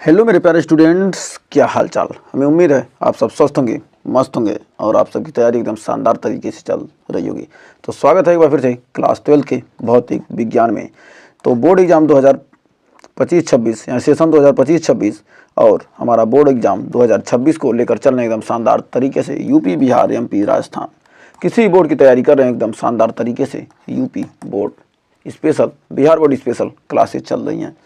Hello मेरे प्यारे students, क्या हाल चाल। हमें उम्मीद है आप सब स्वस्थ होंगे, मस्त होंगे और आप सबकी तैयारी एकदम शानदार तरीके से चल रही होगी। तो स्वागत है एक बार फिर से क्लास 12 के भौतिक विज्ञान में। तो बोर्ड एग्जाम 2025-26 या सेशन 2025-26 और हमारा बोर्ड एग्जाम 2026 को लेकर चल रहे हैं एकदम शानदार तरीके से। यूपी, बिहार, एमपी, राजस्थान किसी भी बोर्ड की तैयारी कर रहे हैं एकदम शानदार तरीके से। UP board special, Bihar board special classes चल रही हैं।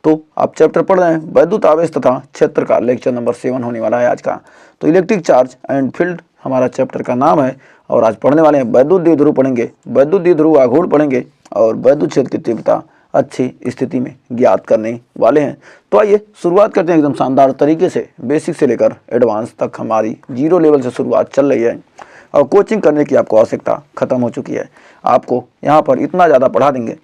तो आप चैप्टर पढ़ रहे हैं वैद्युत आवेश तथा क्षेत्र का, लेक्चर नंबर 7 होने वाला है आज का। तो इलेक्ट्रिक चार्ज एंड फील्ड हमारा चैप्टर का नाम है और आज पढ़ने वाले हैं वैद्युत द्विध्रुव पढ़ेंगे, वैद्युत द्विध्रुव आघूर्ण पढ़ेंगे और वैद्युत क्षेत्र की तीव्रता अच्छी स्थिति में ज्ञात करने वाले हैं। तो आइए शुरुआत करते हैं एकदम शानदार तरीके से। बेसिक से लेकर एडवांस तक हमारी 0 लेवल से शुरुआत चल रही है और कोचिंग करने की आपको आवश्यकता खत्म हो चुकी है। आपको यहाँ पर इतना ज़्यादा पढ़ा देंगे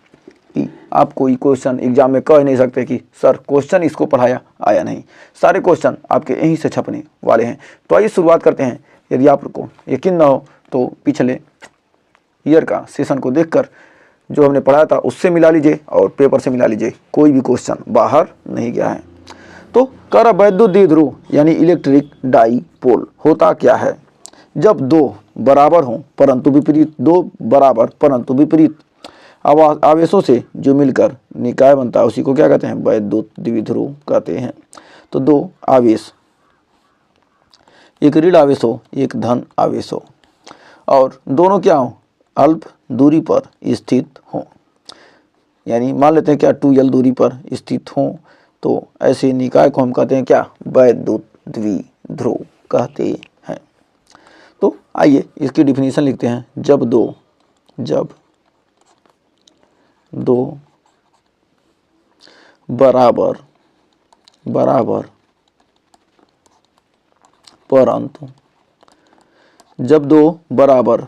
कि आप कोई क्वेश्चन एग्जाम में कह नहीं सकते कि सर क्वेश्चन इसको पढ़ाया आया नहीं। सारे क्वेश्चन आपके यहीं से छपने वाले हैं। तो आइए शुरुआत करते हैं। यदि आपको यकीन ना हो तो पिछले ईयर का सेशन को देखकर जो हमने पढ़ाया था उससे मिला लीजिए और पेपर से मिला लीजिए, कोई भी क्वेश्चन बाहर नहीं गया है। तो कह रहा वैद्युत द्विध्रुव यानी इलेक्ट्रिक डाईपोल होता क्या है? जब दो बराबर हों परंतु विपरीत, दो बराबर परंतु विपरीत आवेशों से जो मिलकर निकाय बनता है उसी को क्या कहते हैं? वैद्युत द्विध्रुव कहते हैं। तो दो आवेश, एक ऋण आवेश हो एक धन आवेश हो और दोनों क्या हो? अल्प दूरी पर स्थित हों, यानी मान लेते हैं क्या 2l दूरी पर स्थित हों, तो ऐसे निकाय को हम कहते हैं क्या? वैद्युत द्विध्रुव कहते हैं। तो आइए इसकी डिफिनीशन लिखते हैं। जब दो बराबर परंतु, जब दो बराबर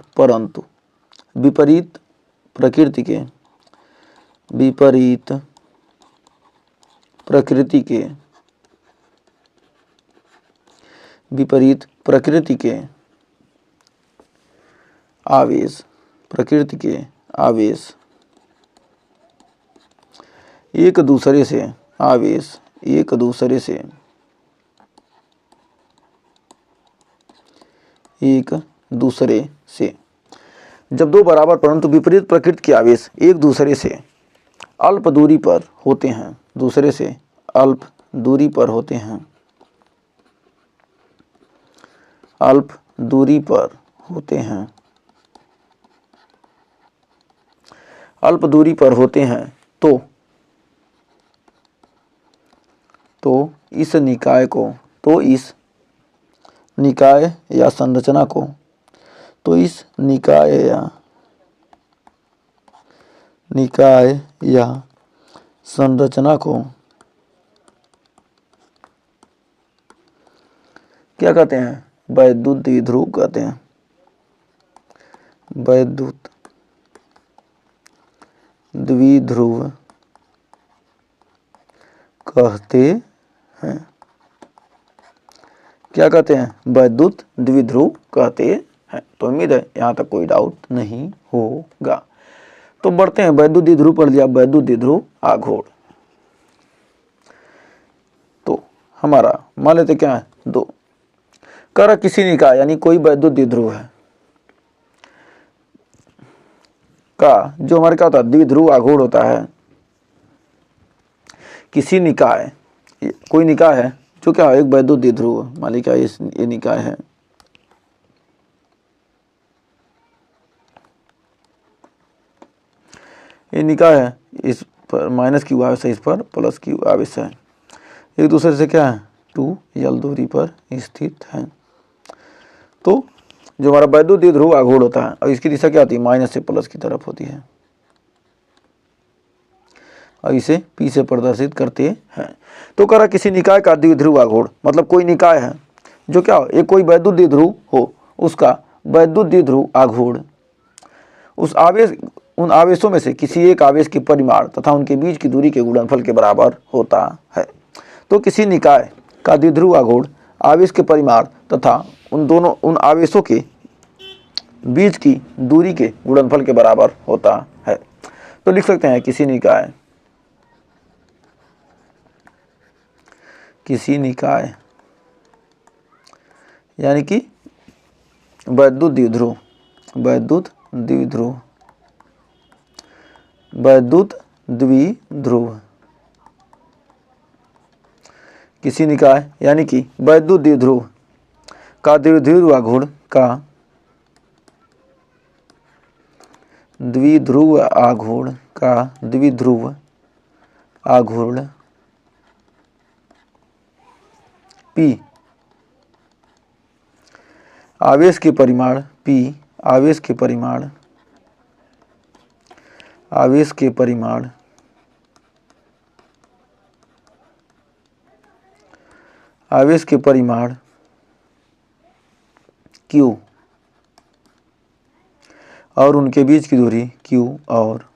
परंतु विपरीत प्रकृति के आवेश एक दूसरे से जब दो बराबर परंतु विपरीत प्रकृति के आवेश एक दूसरे से अल्प दूरी पर होते हैं, अल्प दूरी पर होते हैं तो इस निकाय या संरचना को क्या कहते हैं? वैद्युत द्विध्रुव कहते हैं। वैद्युत द्विध्रुव कहते हैं। क्या कहते हैं? वैद्युत द्विध्रुव कहते हैं। तो उम्मीद है यहाँ तक कोई डाउट नहीं होगा। तो बढ़ते हैं, वैद्युत द्विध्रुव पढ़ लिया, वैद्युत द्विध्रुव आघूर्ण। तो हमारा मान लेते क्या है? दो कर किसी निकाय यानी कोई वैद्युत द्विध्रुव है का जो हमारे क्या होता है? द्विध्रुव आघूर्ण होता है। किसी निकाय, कोई निकाय है जो क्या है? एक वैद्युत द्विध्रुव, मान लीजिए क्या ये निकाय है। ये निकाय है, इस पर माइनस क्यू आवेश है, इस पर प्लस क्यू आवेश है, एक दूसरे से क्या है? 2l दूरी पर स्थित है। तो जो हमारा वैद्युत द्विध्रुव आघूर्ण होता है और इसकी दिशा क्या होती है? माइनस से प्लस की तरफ होती है और इसे P से प्रदर्शित करते हैं। तो कह रहा किसी निकाय का द्विध्रुव आघूर्ण, मतलब कोई निकाय है जो क्या हो? एक कोई वैद्युत द्विध्रुव हो, उसका वैद्युत द्विध्रुव आघूर्ण उन आवेशों में से किसी एक आवेश के परिमाण तथा उनके बीच की दूरी के गुणनफल के बराबर होता है। तो किसी निकाय का द्विध्रुव आघूर्ण आवेश के परिमाण तथा उन आवेशों के बीच की दूरी के गुणनफल के बराबर होता है। तो लिख सकते हैं किसी निकाय किसी निकाय यानी कि वैद्युत द्विध्रुव, वैद्युत द्विध्रुव, वैद्युत द्विध्रुव, किसी निकाय यानी कि वैद्युत द्विध्रुव का द्विध्रुव आघूर्ण का द्विध्रुव आघूर्ण का द्विध्रुव आघूर्ण P आवेश के परिमाण P आवेश के परिमाण आवेश के परिमाण आवेश के परिमाण Q और उनके बीच की दूरी Q और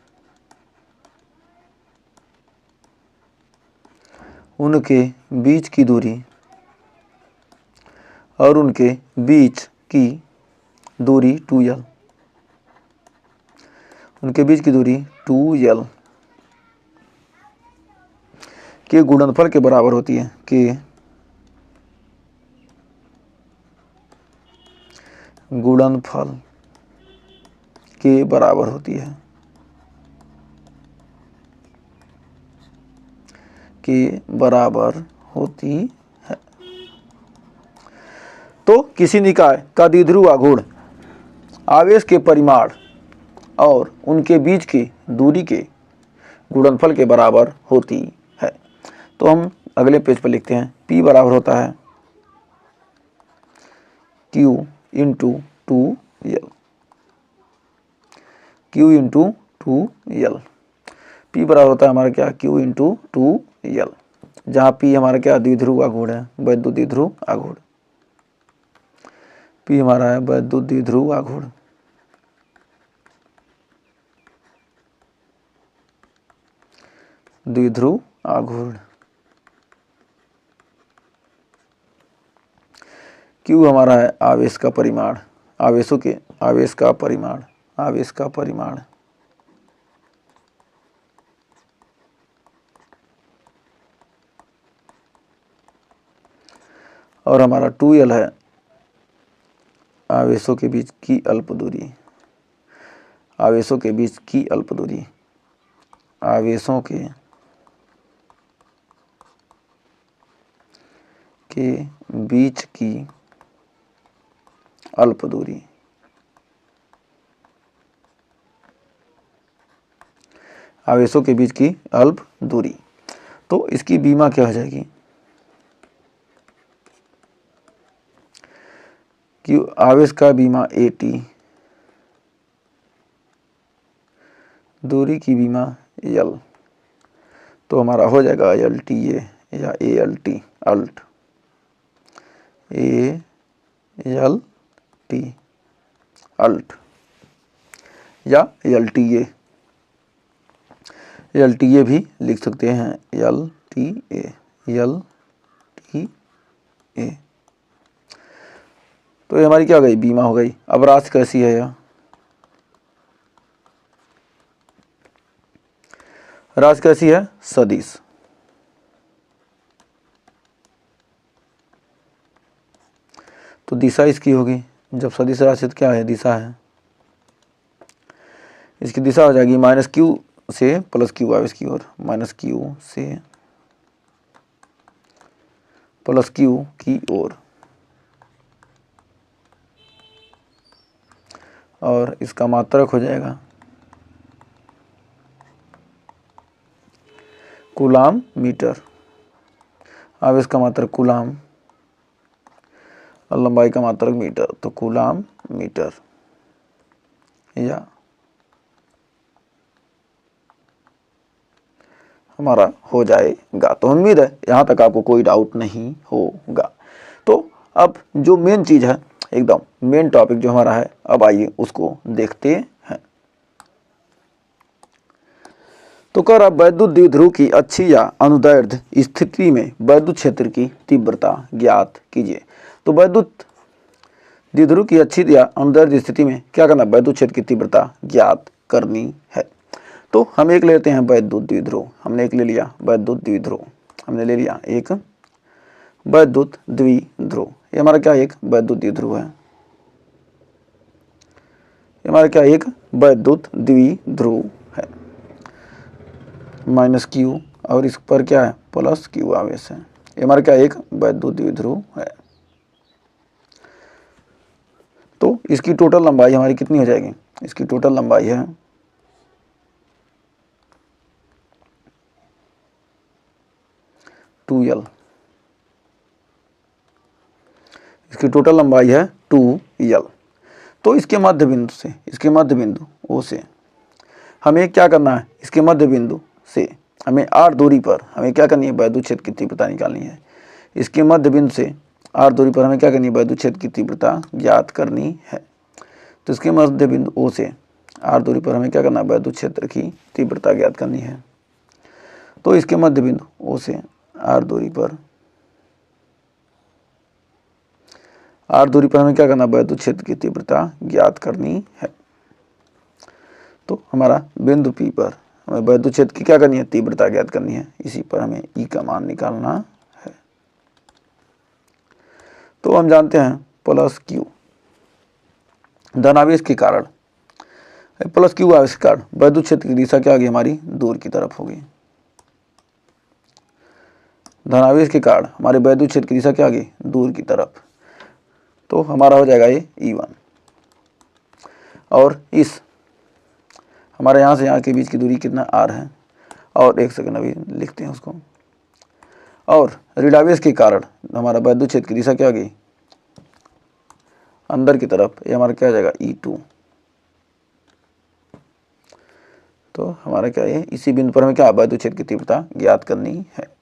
उनके बीच की दूरी और उनके बीच की दूरी 2L, उनके बीच की दूरी 2L के गुणनफल के बराबर होती है, के गुणनफल के बराबर होती है, के बराबर होती है। तो किसी निकाय का द्विध्रुव आघूर्ण आवेश के परिमाण और उनके बीच की दूरी के गुणनफल के बराबर होती है। तो हम अगले पेज पर लिखते हैं P बराबर होता है Q into 2L, Q into 2L। P बराबर होता है हमारा क्या, Q इंटू 2L, जहाँ P हमारा क्या द्विध्रुव आघूर्ण है, वैद्युत द्विध्रुव आघूर्ण। P हमारा है वैद्युत द्विध्रुव आघूर्ण। द्विध्रुव आघूर्ण। Q हमारा है आवेश का परिमाण, आवेशों के आवेश का परिमाण, आवेश का परिमाण। और हमारा 2L है आवेशों के बीच की अल्प दूरी, आवेशों के बीच की अल्प दूरी, आवेशों के बीच की अल्प दूरी, आवेशों के बीच की अल्प दूरी। तो इसकी बीमा क्या हो जाएगी, कि आवेश का बीमा AT, दूरी की बीमा L, तो हमारा हो जाएगा LTA या ALT, अल्ट, ALT, अल्ट या LTA, LTA भी लिख सकते हैं, LTA, LTA। तो ये हमारी क्या हो गई, बीमा हो गई। अब राशि कैसी है यह, राशि कैसी है, सदिश। तो दिशा इसकी होगी, जब सदिश राशि तो क्या है, दिशा है। इसकी दिशा हो जाएगी -Q से +Q आवेश की ओर, -Q से +Q की ओर। और इसका मात्रक हो जाएगा कूलाम मीटर, आवेश का मात्रक कूलाम और लंबाई का मात्रक मीटर, तो कूलाम मीटर या हमारा हो जाएगा। तो उम्मीद है यहाँ तक आपको कोई डाउट नहीं होगा। तो अब जो मेन चीज़ है, एकदम मेन टॉपिक जो हमारा है, अब आइए उसको देखते हैं। तो कर अब वैद्युत द्विध्रुव की अच्छी या अनुदैर्ध्य स्थिति में वैद्युत क्षेत्र की तीव्रता ज्ञात कीजिए। तो वैद्युत द्विध्रुव की अच्छी या अनुदैर्ध्य स्थिति में क्या करना, वैद्युत क्षेत्र की तीव्रता ज्ञात करनी है। तो हम एक लेते हैं वैद्युत द्विध्रुव, हमने एक ले लिया वैद्युत द्विध्रुव, हमने ले लिया एक वैद्युत द्विध्रुव। ये हमारा क्या एक वैद्युत द्विध्रुव है, ये हमारा क्या एक वैद्युत द्विध्रुव है। माइनस क्यू और इस पर क्या है प्लस क्यू आवेश है। ये हमारा क्या एक वैद्युत द्विध्रुव है। तो इसकी टोटल लंबाई हमारी कितनी हो जाएगी, इसकी टोटल लंबाई है 2L, इसकी टोटल लंबाई है 2L। तो इसके मध्य बिंदु से, इसके मध्य बिंदु O से हमें क्या करना है, इसके मध्य बिंदु से हमें r दूरी पर हमें क्या करनी है, वैद्युत क्षेत्र की तीव्रता निकालनी है। इसके मध्य बिंदु से r दूरी पर हमें क्या करनी है, वैद्युत क्षेत्र की तीव्रता ज्ञात करनी है। तो इसके मध्य बिंदु O से r दूरी पर हमें क्या करना है, वैद्युत क्षेत्र की तीव्रता ज्ञात करनी है। तो इसके मध्य बिंदु O से r दूरी पर हमें क्या करना है, वैद्युत क्षेत्र की तीव्रता ज्ञात करनी है। तो हमारा बिंदु P पर हमें वैद्युत क्षेत्र की क्या करनी है, तीव्रता ज्ञात करनी है। इसी पर हमें E का मान निकालना है। तो हम जानते हैं प्लस Q धनावेश के कारण, प्लस Q आवेश के कारण वैद्युत क्षेत्र की दिशा क्या होगी, हमारी दूर की तरफ होगी। धनावेश के कारण हमारे वैद्युत क्षेत्र की दिशा क्या होगी, दूर की तरफ। तो हमारा हो जाएगा ये E1। और इस हमारे यहाँ से यहाँ के बीच की दूरी कितना r है, और एक सेकंड अभी लिखते हैं उसको। और ऋणावेश के कारण हमारा वैद्युत क्षेत्र की दिशा क्या होगी, अंदर की तरफ। ये हमारा क्या हो जाएगा E2। तो हमारा क्या है, इसी बिंदु पर हमें क्या वैद्युत क्षेत्र की तीव्रता ज्ञात करनी है।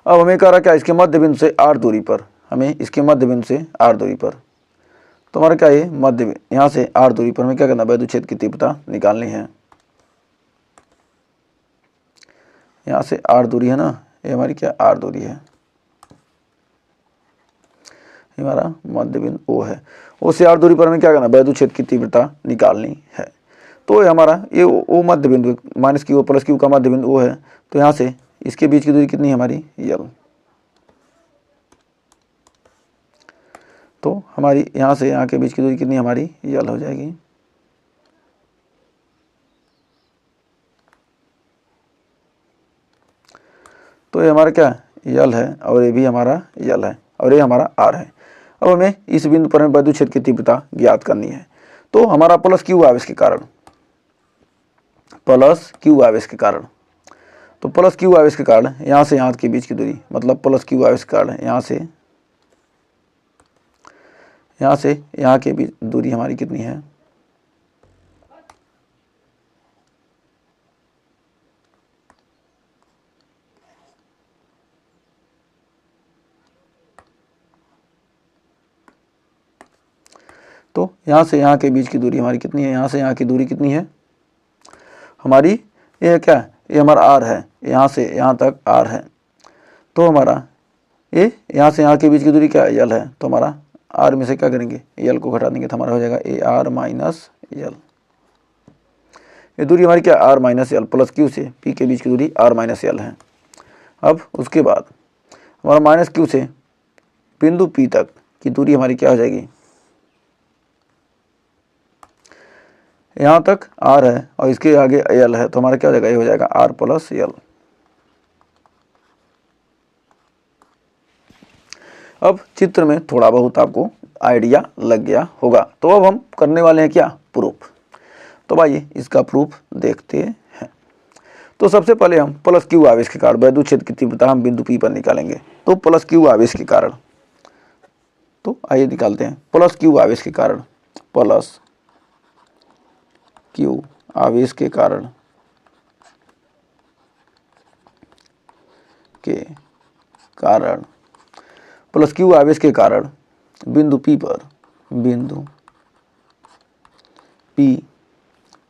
अब हमें कह रहा क्या, इसके मध्य बिंदु से r दूरी पर हमें, इसके मध्य बिंदु से r दूरी पर, तो हमारा क्या है मध्य, यहाँ से r दूरी पर हमें क्या करना, वैद्युत क्षेत्र की तीव्रता निकालनी है। यहाँ से r दूरी है ना, ये हमारी क्या r दूरी है, हमारा मध्य बिंदु O है। O से r दूरी पर हमें क्या करना, वैद्युत क्षेत्र की तीव्रता निकालनी है। तो ये हमारा ये O मध्य बिंदु माइनस Q प्लस Q का मध्य बिंदु O है। तो यहाँ से इसके बीच की दूरी कितनी है हमारी L। तो हमारी यहाँ से यहाँ के बीच की दूरी कितनी हमारी L हो जाएगी। तो ये हमारा क्या L है, और ये भी हमारा L है, और ये हमारा R है। अब हमें इस बिंदु पर हमें वैद्युत क्षेत्र की तीव्रता ज्ञात करनी है। तो हमारा प्लस Q आवेश के कारण, प्लस Q आवेश के कारण, तो प्लस Q आवेश के कारण यहाँ से यहाँ के बीच की दूरी, मतलब प्लस Q आवेश के कारण यहाँ से यहाँ के बीच दूरी हमारी कितनी है, तो यहाँ से यहाँ के बीच की दूरी हमारी कितनी है, यहाँ से यहाँ की दूरी कितनी है हमारी, ये क्या है, ये हमारा R है, यहाँ से यहाँ तक R है। तो हमारा ये यहाँ से यहाँ के बीच की दूरी क्या है, L है। तो हमारा R में से क्या करेंगे, L को घटा देंगे, तो हमारा हो जाएगा AR माइनस L। ये दूरी हमारी क्या R minus L, plus Q से P के बीच की दूरी R माइनस L है। अब उसके बाद हमारा माइनस Q से बिंदु P तक की दूरी हमारी क्या हो जाएगी, यहाँ तक R है और इसके आगे L है। तो हमारा क्या हो जाएगा, ये हो जाएगा R प्लस L। अब चित्र में थोड़ा बहुत आपको आइडिया लग गया होगा। तो अब हम करने वाले हैं क्या, प्रूफ। तो आइए इसका प्रूफ देखते हैं। तो सबसे पहले हम प्लस Q आवेश के कारण वैद्युत क्षेत्र की तीव्रता हम बिंदु P पर निकालेंगे। तो प्लस Q आवेश के कारण, तो आइए निकालते हैं। प्लस Q आवेश के कारण, प्लस Q आवेश के कारण प्लस Q आवेश के कारण बिंदु P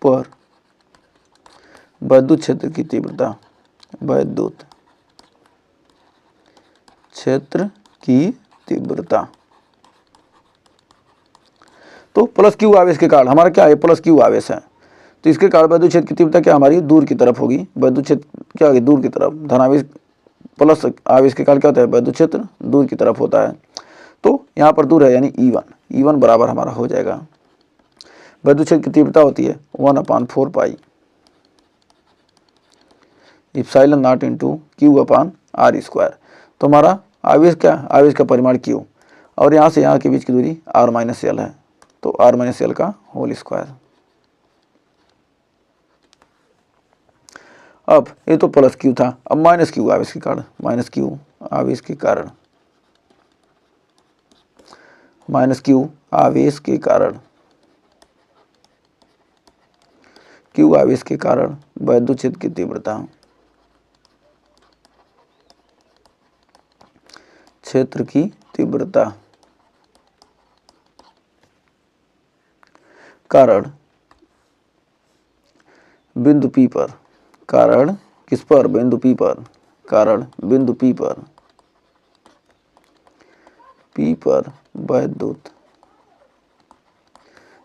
पर वैद्युत क्षेत्र की तीव्रता, वैद्युत क्षेत्र की तीव्रता। तो प्लस Q आवेश के कारण हमारा क्या है, प्लस Q आवेश है। तो इसके कारण वैद्युत क्षेत्र की तीव्रता क्या हमारी दूर की तरफ होगी। वैद्युत क्षेत्र क्या होगी, दूर की तरफ। धनावेश प्लस आवेश के कारण क्या होता है, वैद्युत क्षेत्र दूर की तरफ होता है। तो यहाँ पर दूर है यानी E1 बराबर हमारा हो जाएगा, वैद्युत क्षेत्र की तीव्रता होती है 1/4 pi epsilon not into Q/r²। तो हमारा आवेश क्या, आवेश का परिमाण Q और यहाँ से यहाँ के बीच की दूरी r-l है, तो r-l का होल स्क्वायर। अब ये तो प्लस Q था, अब माइनस Q आवेश के कारण, माइनस Q आवेश के कारण, माइनस Q आवेश के कारण, Q आवेश के कारण वैद्युत क्षेत्र की तीव्रता, क्षेत्र की तीव्रता कारण बिंदु P पर, कारण किस पर, बिंदु P पर, कारण बिंदु P पर वैद्युत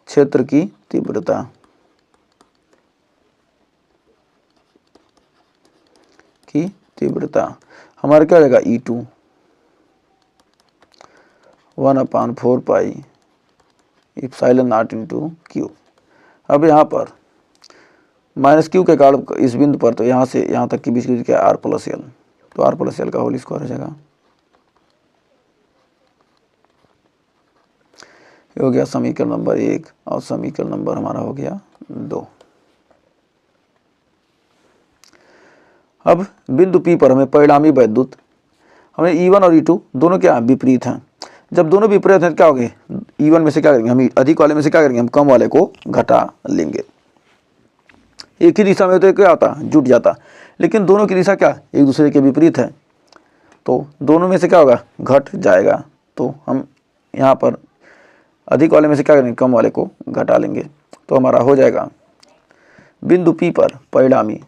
क्षेत्र की तीव्रता हमारा क्या हो जाएगा, E2 1/4 pi epsilon not into Q। अब यहाँ पर माइनस Q के कारण इस बिंदु पर, तो यहाँ से यहाँ तक की बीच की क्या r+l, तो r+l का होल स्क्वायर हो जाएगा। ये हो गया समीकरण नंबर 1 और समीकरण नंबर हमारा हो गया 2। अब बिंदु P पर हमें परिणामी वैद्युत, हमें E1 और E2 दोनों क्या विपरीत हैं। जब दोनों विपरीत हैं क्या होंगे, E1 में से क्या करेंगे, हम अधिक वाले में से क्या करेंगे, हम कम वाले को घटा लेंगे। एक ही दिशा में तो क्या होता, जुट जाता, लेकिन दोनों की दिशा क्या एक दूसरे के विपरीत है, तो दोनों में से क्या होगा, घट जाएगा। तो हम यहाँ पर अधिक वाले में से क्या करेंगे, कम वाले को घटा लेंगे। तो हमारा हो जाएगा बिंदु P पर परिणामी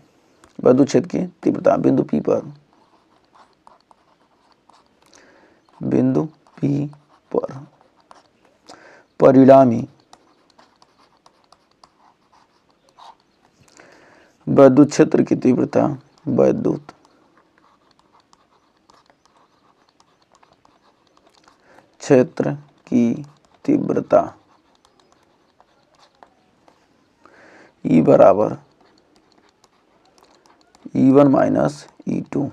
वैद्युत क्षेत्र की तीव्रता, बिंदु P पर परिणामी वैद्युत क्षेत्र की तीव्रता, वैद्युत क्षेत्र की तीव्रता E बराबर E1 माइनस E2।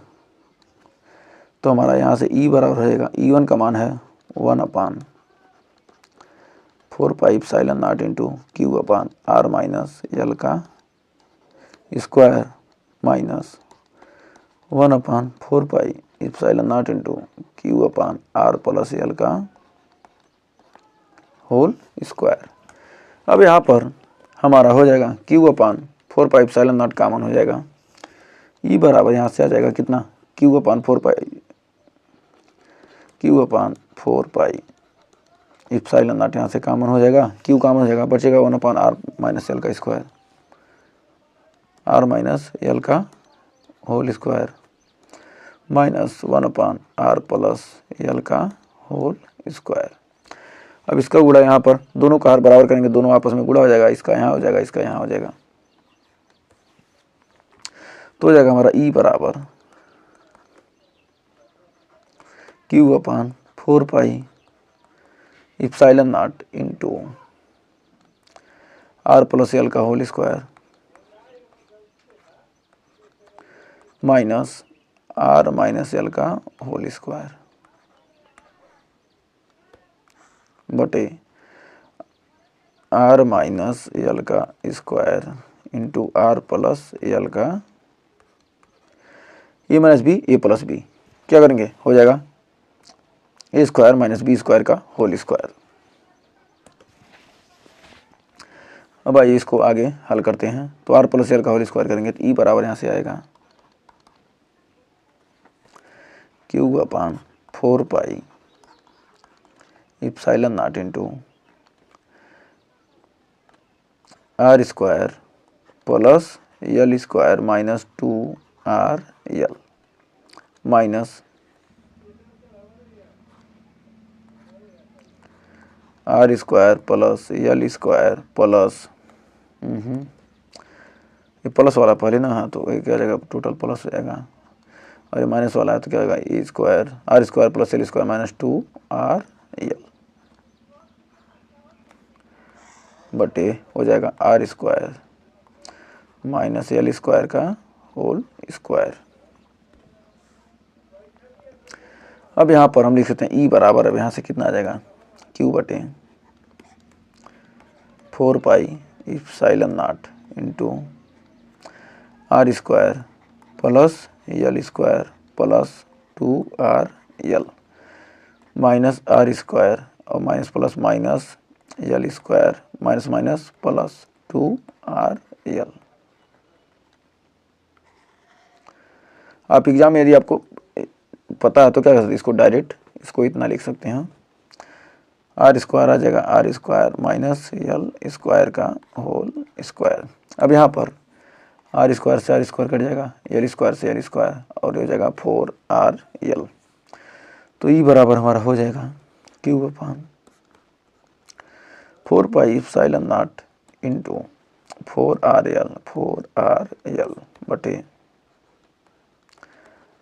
तो हमारा यहाँ से E बराबर रहेगा, E1 का मान है 1/4 pi epsilon not into Q/r-l का square minus 1/4 pi epsilon not into Q/r+l का होल स्क्वायर। अब यहाँ पर हमारा हो जाएगा Q/4 pi epsilon not common हो जाएगा, E बराबर यहाँ से आ जाएगा कितना, Q/4 पाई इप्सिलॉन नॉट यहाँ से कॉमन हो जाएगा, Q कॉमन हो जाएगा, बचेगा 1/r-l का स्क्वायर, r-l का होल स्क्वायर माइनस 1/r+l का होल स्क्वायर। अब इसका गुणा यहाँ पर दोनों का r बराबर करेंगे, दोनों आपस में गुणा हो जाएगा, इसका यहाँ हो जाएगा, इसका यहाँ हो जाएगा। तो हो जाएगा हमारा E बराबर Q/4 pi epsilon not into r+l का होल स्क्वायर माइनस r-l का होल स्क्वायर बटे r-l का स्क्वायर इंटू r+l का a minus B a plus B, क्या करेंगे, हो जाएगा a square minus B square का होल स्क्वायर। अब आइए इसको आगे हल करते हैं। तो r+l का होल स्क्वायर करेंगे तो E बराबर यहाँ से आएगा Q/4 pi epsilon not into r square plus l square minus 2rl minus r square plus l square plus ये प्लस वाला पहले ना, हाँ तो ये क्या हो जाएगा, टोटल प्लस हो जाएगा, और ये माइनस वाला है तो क्या होगा, E square R square plus L square minus 2 RL बटे हो जाएगा R square minus L square का होल स्क्वायर। अब यहाँ पर हम लिख सकते हैं ई बराबर, अब यहाँ से कितना आ जाएगा, क्यू बटे 4 pi epsilon not into R square plus L square plus 2RL minus R square और minus plus minus L square minus minus plus 2RL। आप एग्जाम में यदि आपको पता है तो क्या कर सकते हैं, इसको डायरेक्ट इसको इतना लिख सकते हैं, आर स्क्वायर आ जाएगा R square minus L square का होल स्क्वायर। अब यहाँ पर आर स्क्वायर से आर स्क्वायर कट जाएगा, एल स्क्वायर से एल स्क्वायर और ये हो जाएगा 4RL। तो ई बराबर हमारा हो जाएगा Q upon 4 pi epsilon not into 4RL बटे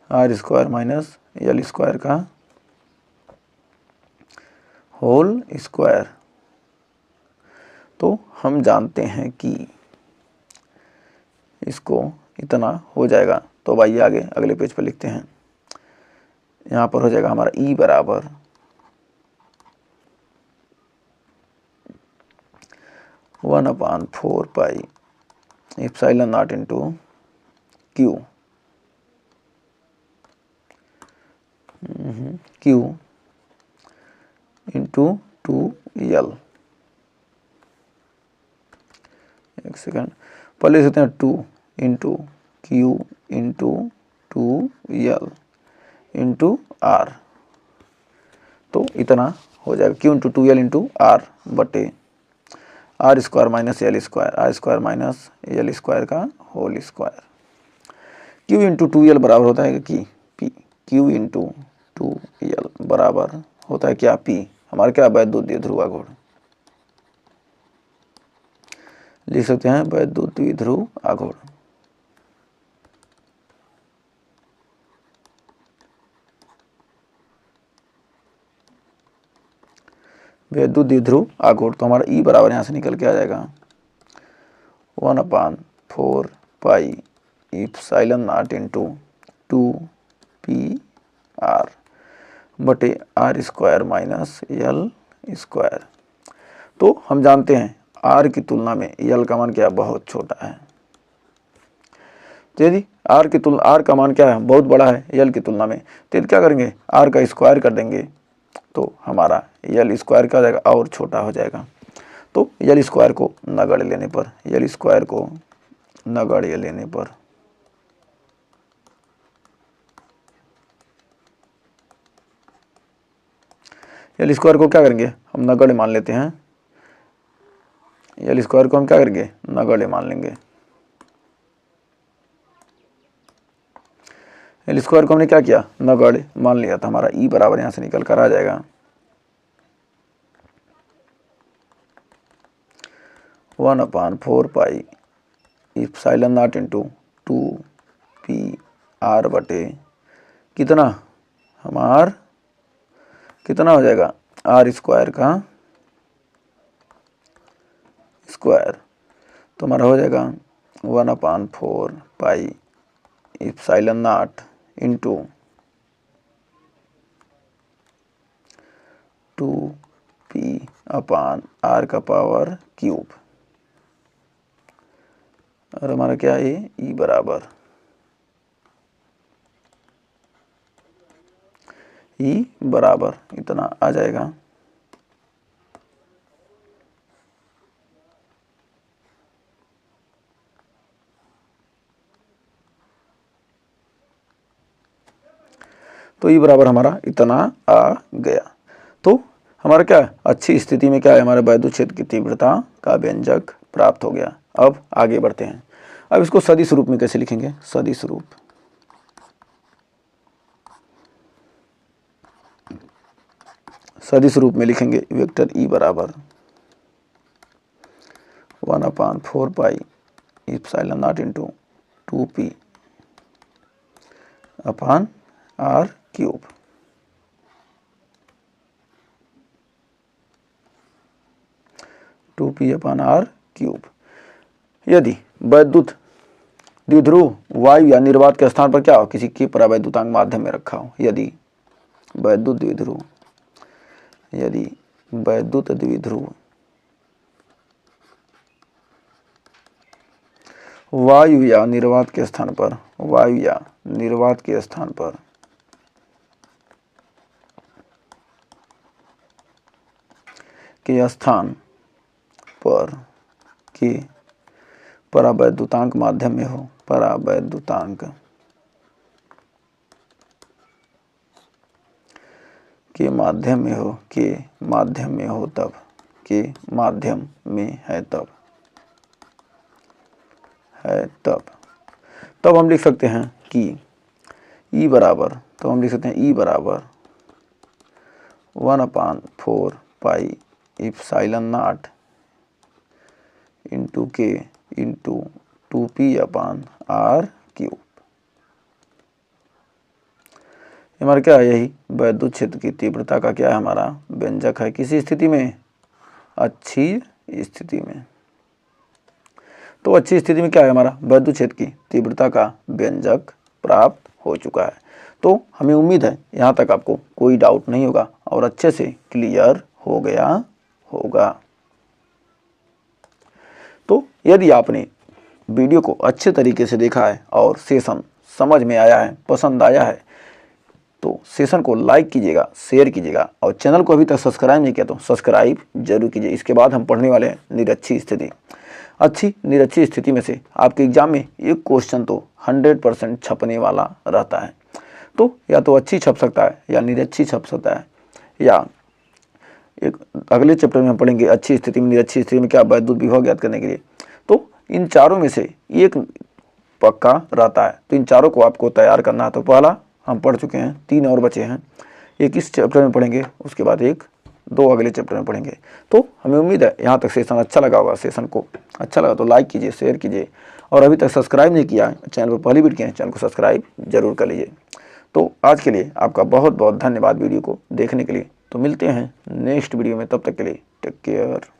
R square minus L square का होल स्क्वायर। तो हम जानते हैं कि इसको इतना हो जाएगा, तो अब आइए आगे अगले पेज पर लिखते हैं। यहाँ पर हो जाएगा हमारा ई बराबर 1/4 pi epsilon not into Q into 2L। एक सेकंड, पहले लिखते हैं 2 into Q into 2L into R. तो इतना हो जाएगा Q into 2L into R बटे R square minus L square, R square minus L square का whole square. Q into 2L बराबर होता है कि पी, क्यू इंटू 2L बराबर होता है क्या, पी। हमारे क्या, वैद्युत ध्रुव आघूर्ण लिख सकते हैं, वैद्युत ध्रुव आघूर्ण। वैद्युत द्विध्रुव आघूर्ण। तो हमारा ई बराबर यहाँ से निकल के आ जाएगा 1/4 pi epsilon not into 2PR बटे R square minus L square. तो हम जानते हैं आर की तुलना में एल का मान क्या, बहुत छोटा है। तो यदि आर का मान क्या है, बहुत बड़ा है एल की तुलना में, तो यदि क्या करेंगे, आर का स्क्वायर कर देंगे तो हमारा एल स्क्वायर क्या हो जाएगा, और छोटा हो जाएगा। तो एल स्क्वायर को नगण्य लेने पर, एल स्क्वायर को नगण्य लेने पर एल स्क्वायर को क्या करेंगे, हम नगण्य मान लेते हैं। एल स्क्वायर को हम क्या करेंगे, नगण्य मान लेंगे। एल स्क्वायर को हमने क्या किया, नगण्य मान लिया, तो हमारा ई बराबर यहाँ से निकल कर आ जाएगा 1/4 pi epsilon not into 2PR बटे कितना, हमार कितना हो जाएगा, आर स्क्वायर का स्क्वायर। तो हमारा हो जाएगा 1/4 pi epsilon not into 2P/R का पावर क्यूब। और हमारा क्या है, ई बराबर इतना आ जाएगा। तो ई बराबर हमारा इतना आ गया। तो हमारा क्या अच्छी स्थिति में क्या है, हमारे वैद्युत क्षेत्र की तीव्रता का व्यंजक प्राप्त हो गया। अब आगे बढ़ते हैं। अब इसको सदिश रूप में कैसे लिखेंगे, सदिश रूप। सदिश रूप में लिखेंगे वेक्टर ई बराबर 1/4 pi epsilon not into 2p upon r cube. Two P upon r cube. यदि वैद्युत द्विध्रुव वायु या निर्वात के स्थान पर क्या हो, किसी के परावैद्युतांक माध्यम में रखा हो। यदि वैद्युत द्विध्रुव वायु या निर्वात के स्थान पर के परावैद्युतांक माध्यम में हो, के माध्यम में हो तब हम लिख सकते हैं कि E बराबर 1/4 पाई इप्सिलॉन नॉट इंटू के into 2p upon r cube. हमारा क्या है, यही वैद्युत क्षेत्र की तीव्रता का क्या है, हमारा व्यंजक है। किसी स्थिति में, अच्छी स्थिति में। तो अच्छी स्थिति में क्या है, हमारा वैद्युत क्षेत्र की तीव्रता का व्यंजक प्राप्त हो चुका है। तो हमें उम्मीद है यहाँ तक आपको कोई डाउट नहीं होगा और अच्छे से क्लियर हो गया होगा। तो यदि आपने वीडियो को अच्छे तरीके से देखा है और सेशन समझ में आया है, पसंद आया है, तो सेशन को लाइक कीजिएगा, शेयर कीजिएगा और चैनल को अभी तक सब्सक्राइब नहीं किया तो सब्सक्राइब जरूर कीजिए। इसके बाद हम पढ़ने वाले हैं निरक्षी स्थिति। अच्छी निरक्षी स्थिति में से आपके एग्जाम में एक क्वेश्चन तो 100% छपने वाला रहता है। तो या तो अच्छी छप सकता है या निरक्षी छप सकता है, या एक अगले चैप्टर में हम पढ़ेंगे अच्छी स्थिति में निरक्षी स्थिति में क्या, वैद्युत विभव ज्ञात करने के लिए। तो इन चारों में से एक पक्का रहता है, तो इन चारों को आपको तैयार करना है। तो पहला हम पढ़ चुके हैं, 3 और बचे हैं। एक इस चैप्टर में पढ़ेंगे, उसके बाद 2 अगले चैप्टर में पढ़ेंगे। तो हमें उम्मीद है यहाँ तक सेशन अच्छा लगा होगा। सेशन को अच्छा लगा तो लाइक कीजिए, शेयर कीजिए और अभी तक सब्सक्राइब नहीं किया चैनल पर पहली बार किए हैं, चैनल को सब्सक्राइब जरूर कर लीजिए। तो आज के लिए आपका बहुत बहुत धन्यवाद वीडियो को देखने के लिए। तो मिलते हैं नेक्स्ट वीडियो में, तब तक के लिए टेक केयर।